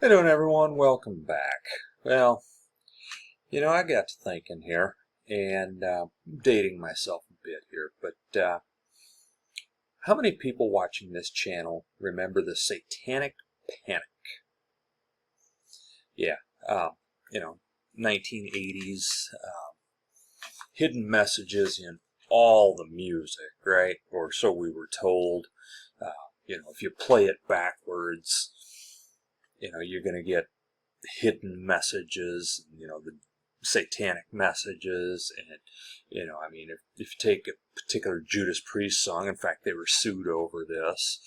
Hey doing everyone, welcome back. Well, I got to thinking here, and dating myself a bit here, but how many people watching this channel remember the Satanic Panic? Yeah, um, you know, 1980s, hidden messages in all the music, right? Or so we were told. If you play it backwards, you're going to get hidden messages, the satanic messages. And, if you take a particular Judas Priest song, in fact, they were sued over this.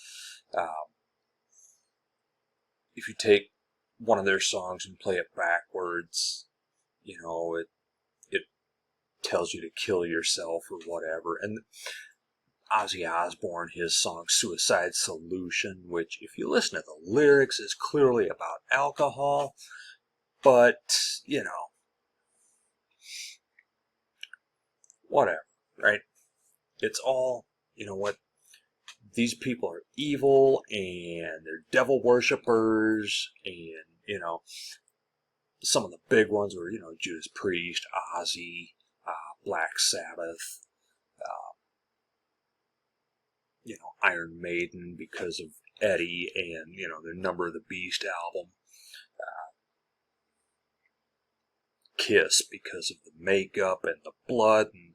If you take one of their songs and play it backwards, it tells you to kill yourself or whatever. And Ozzy Osbourne, his song Suicide Solution, which, if you listen to the lyrics, is clearly about alcohol, but, whatever, right? It's all, what, these people are evil and they're devil worshippers, and, some of the big ones were, Judas Priest, Ozzy, Black Sabbath, Iron Maiden because of Eddie and, their Number of the Beast album. Kiss because of the makeup and the blood and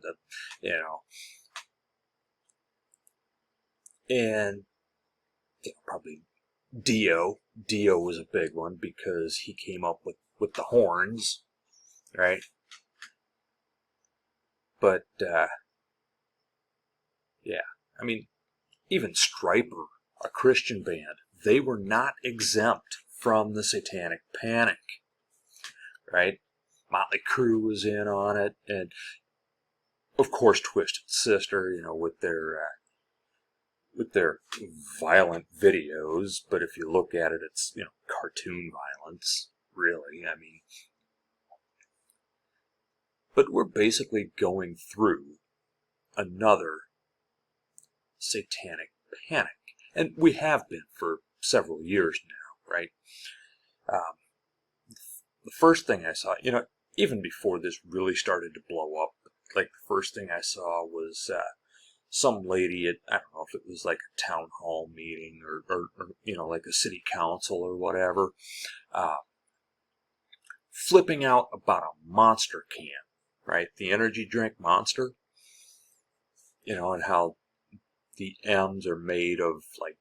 and probably Dio. Dio was a big one because he came up with the horns, right? But yeah, I mean, even Stryper, a Christian band, they were not exempt from the Satanic Panic, right? Motley Crue was in on it, and of course Twisted Sister, with their violent videos. But if you look at it, it's cartoon violence, really. I mean, but we're basically going through another satanic panic, and we have been for several years now, right? Um, the first thing I saw, even before this really started to blow up, like the first thing I saw was some lady at, I don't know if it was like a town hall meeting or like a city council or whatever, flipping out about a Monster can, right? The energy drink Monster, and how the M's are made of, like,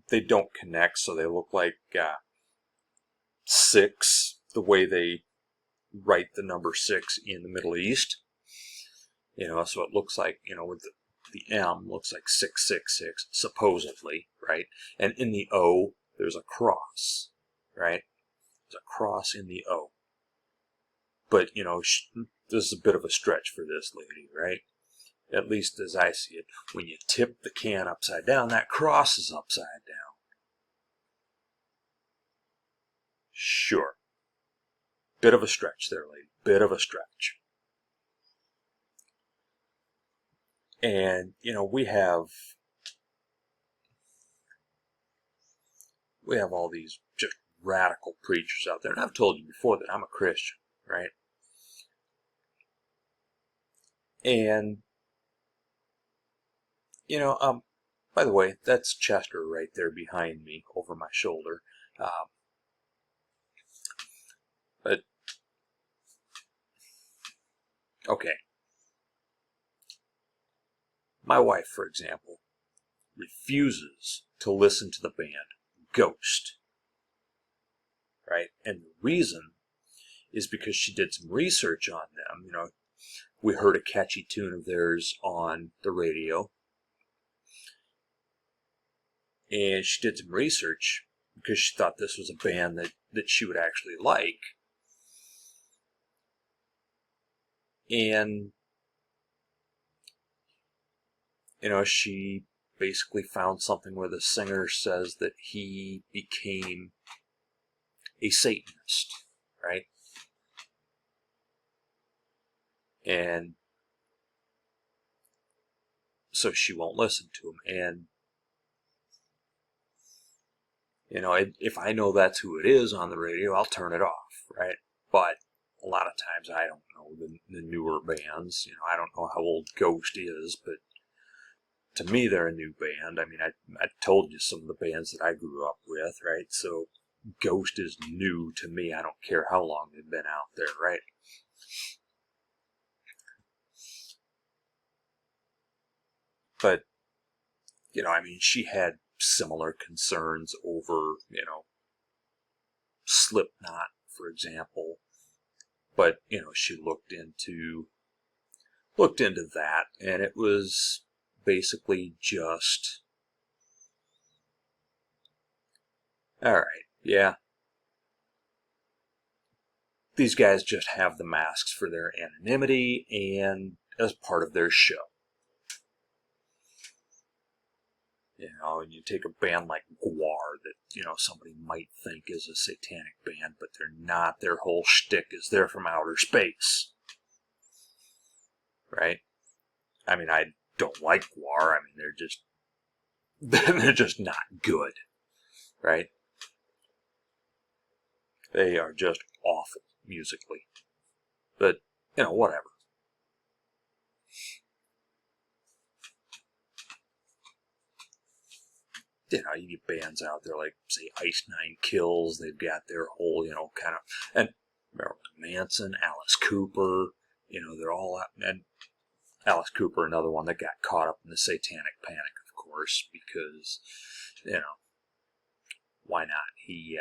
they don't connect, so they look like 6, the way they write the number 6 in the Middle East. So it looks like, with the M looks like 666, supposedly, right? And in the O, there's a cross, right? There's a cross in the O. But, this is a bit of a stretch for this lady, right? At least as I see it. When you tip the can upside down, that cross is upside down. Sure. Bit of a stretch there, lady. Bit of a stretch. And, we have all these just radical preachers out there. And I've told you before that I'm a Christian, right? And, by the way, that's Chester right there behind me over my shoulder. But, okay. My wife, for example, refuses to listen to the band Ghost, right? And the reason is because she did some research on them. We heard a catchy tune of theirs on the radio, and she did some research because she thought this was a band that she would actually like. And, she basically found something where the singer says that he became a Satanist, right? And so she won't listen to him. And If I know that's who it is on the radio, I'll turn it off, right? But a lot of times I don't know the newer bands. I don't know how old Ghost is, but to me they're a new band. I mean, I told you some of the bands that I grew up with, right? So Ghost is new to me. I don't care how long they've been out there, right? But, I mean, she had similar concerns over, Slipknot, for example. But, she looked into that, and it was basically just, all right, yeah, these guys just have the masks for their anonymity and as part of their show. And you take a band like Gwar that, somebody might think is a satanic band, but they're not. Their whole shtick is they're from outer space. Right? I mean, I don't like Gwar. I mean, they're just not good. Right? They are just awful musically. But, whatever. You get bands out there like, say, Ice Nine Kills. They've got their whole, kind of, and Marilyn Manson, Alice Cooper, they're all out. And Alice Cooper, another one that got caught up in the Satanic Panic, of course, because, why not? He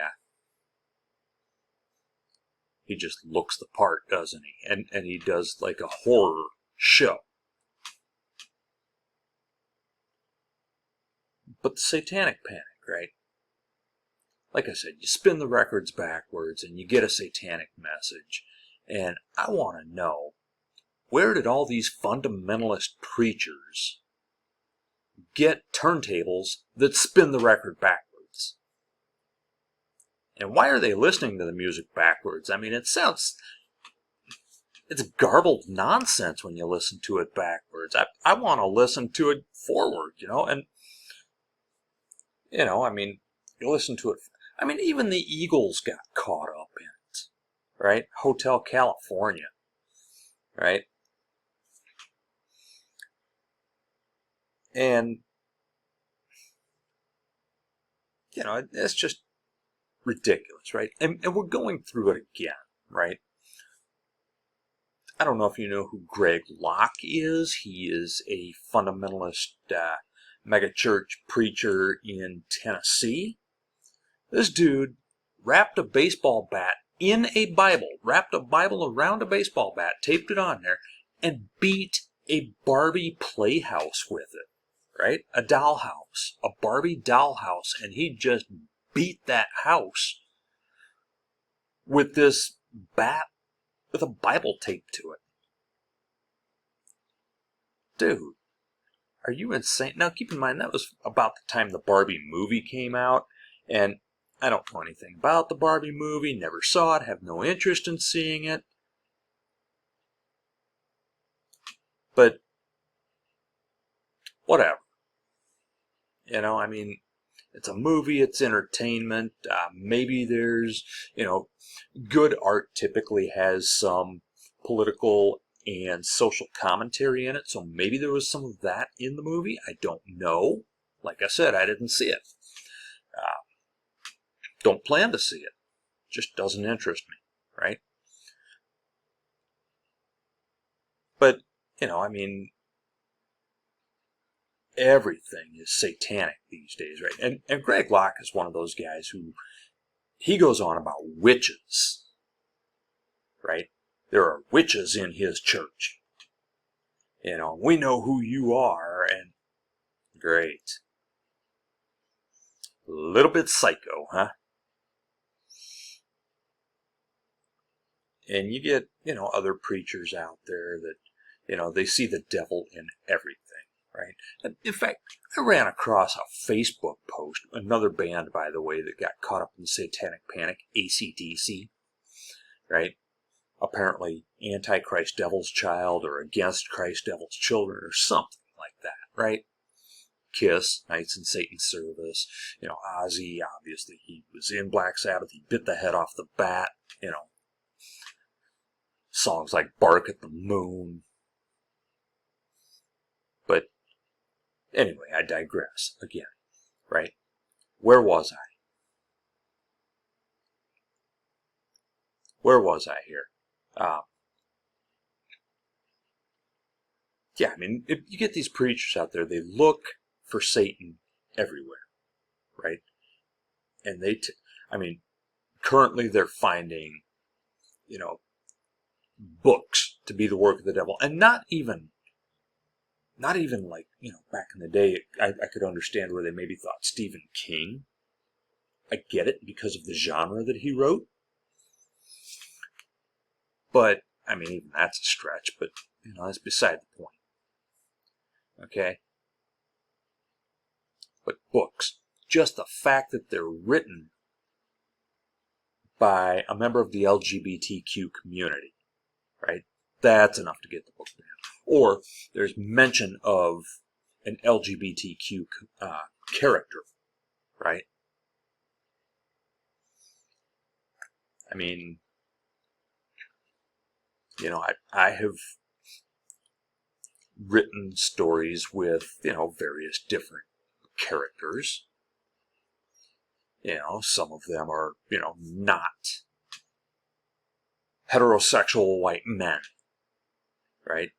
just looks the part, doesn't he? And he does like a horror show. But the Satanic Panic, right? Like I said, you spin the records backwards and you get a satanic message. And I want to know, where did all these fundamentalist preachers get turntables that spin the record backwards? And why are they listening to the music backwards? I mean, it's garbled nonsense when you listen to it backwards. I want to listen to it forward, and, I mean, you listen to it. I mean, even the Eagles got caught up in it, right? Hotel California, right? And, it's just ridiculous, right? And we're going through it again, right? I don't know if you know who Greg Locke is. He is a fundamentalist megachurch preacher in Tennessee. This dude wrapped a baseball bat in a Bible, wrapped a Bible around a baseball bat, taped it on there, and beat a Barbie playhouse with it, right? A dollhouse, a Barbie dollhouse, and he just beat that house with this bat with a Bible taped to it. Dude, are you insane? Now, keep in mind, that was about the time the Barbie movie came out, and I don't know anything about the Barbie movie, never saw it, have no interest in seeing it. But, whatever. I mean, it's a movie, it's entertainment. Maybe there's, good art typically has some political and social commentary in it, so maybe there was some of that in the movie. I don't know. Like I said, I didn't see it. Don't plan to see it. Just doesn't interest me, right? But, I mean, everything is satanic these days, right? And Greg Locke is one of those guys who, he goes on about witches, right? There are witches in his church. We know who you are, and great. A little bit psycho, huh? And you get, other preachers out there that, they see the devil in everything, right? And in fact, I ran across a Facebook post, another band, by the way, that got caught up in the Satanic Panic, AC/DC, right? Apparently Antichrist Devil's Child or Against Christ Devil's Children or something like that, right? Kiss, Knights in Satan's Service. You know, Ozzy, obviously, he was in Black Sabbath. He bit the head off the bat. You know, songs like Bark at the Moon. But anyway, I digress again, right? Where was I? Where was I here? Yeah, I mean, if you get these preachers out there, they look for Satan everywhere, right? And I mean, currently they're finding, you know, books to be the work of the devil, and not even like, you know, back in the day, I could understand where they maybe thought Stephen King. I get it because of the genre that he wrote, but I mean, even that's a stretch. But you know, that's beside the point. Okay, but books, just the fact that they're written by a member of the LGBTQ community, right? That's enough to get the book banned. Or there's mention of an LGBTQ character, right? I mean, you know, I have written stories with, you know, various different characters. You know, some of them are, you know, not heterosexual white men, right?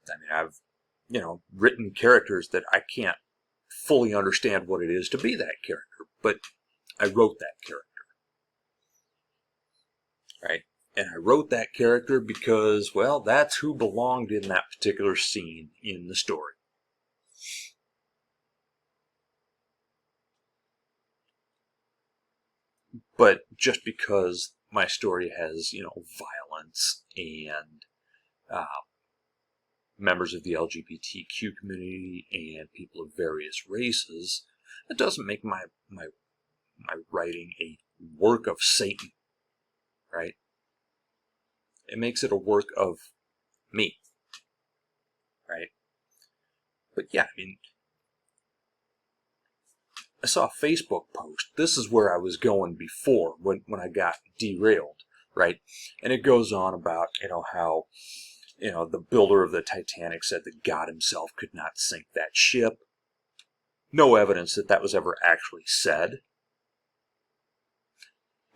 I mean, I've, you know, written characters that I can't fully understand what it is to be that character, but I wrote that character, right? And I wrote that character because, well, that's who belonged in that particular scene in the story. But just because my story has, you know, violence and members of the LGBTQ community and people of various races, it doesn't make my writing a work of Satan, right? It makes it a work of me, right? But yeah, I mean, I saw a Facebook post. This is where I was going before when I got derailed, right? And it goes on about, you know, how, you know, the builder of the Titanic said that God himself could not sink that ship. No evidence that that was ever actually said.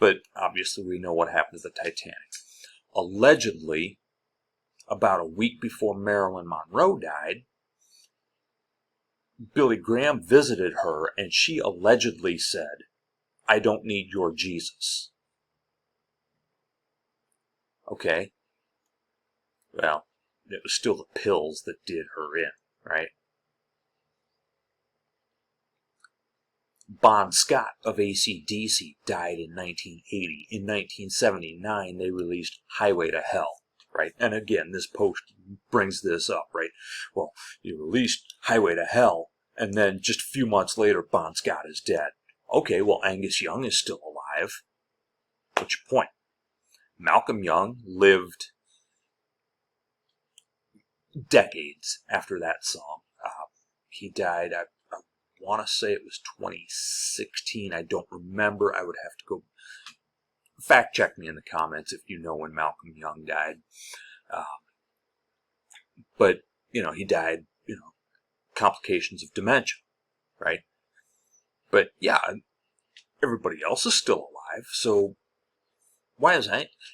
But obviously we know what happened to the Titanic. Allegedly, about a week before Marilyn Monroe died, Billy Graham visited her and she allegedly said, "I don't need your Jesus." Okay? Well, it was still the pills that did her in, right? Bon Scott of AC/DC died in 1980. In 1979, they released Highway to Hell, right? And again, this post brings this up, right? Well, you released Highway to Hell, and then just a few months later, Bon Scott is dead. Okay, well, Angus Young is still alive. What's your point? Malcolm Young lived decades after that song. He died, I want to say it was 2016. I don't remember. I would have to go fact check me in the comments if you know when Malcolm Young died. But, you know, he died, you know, complications of dementia, right? But yeah, everybody else is still alive. So why is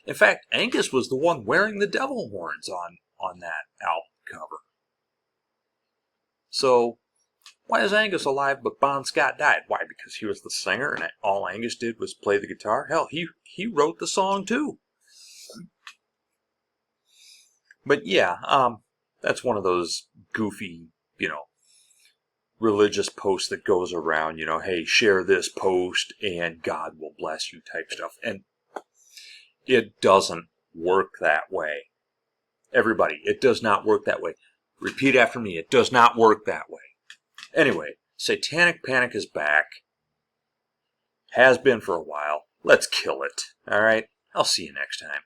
in fact, Angus was the one wearing the devil horns on that album cover. So why is Angus alive but Bon Scott died? Why? Because he was the singer and all Angus did was play the guitar? Hell, he wrote the song too. But yeah, that's one of those goofy, you know, religious posts that goes around, you know, hey, share this post and God will bless you type stuff. And it doesn't work that way. Everybody, it does not work that way. Repeat after me, it does not work that way. Anyway, Satanic Panic is back. Has been for a while. Let's kill it. All right? I'll see you next time.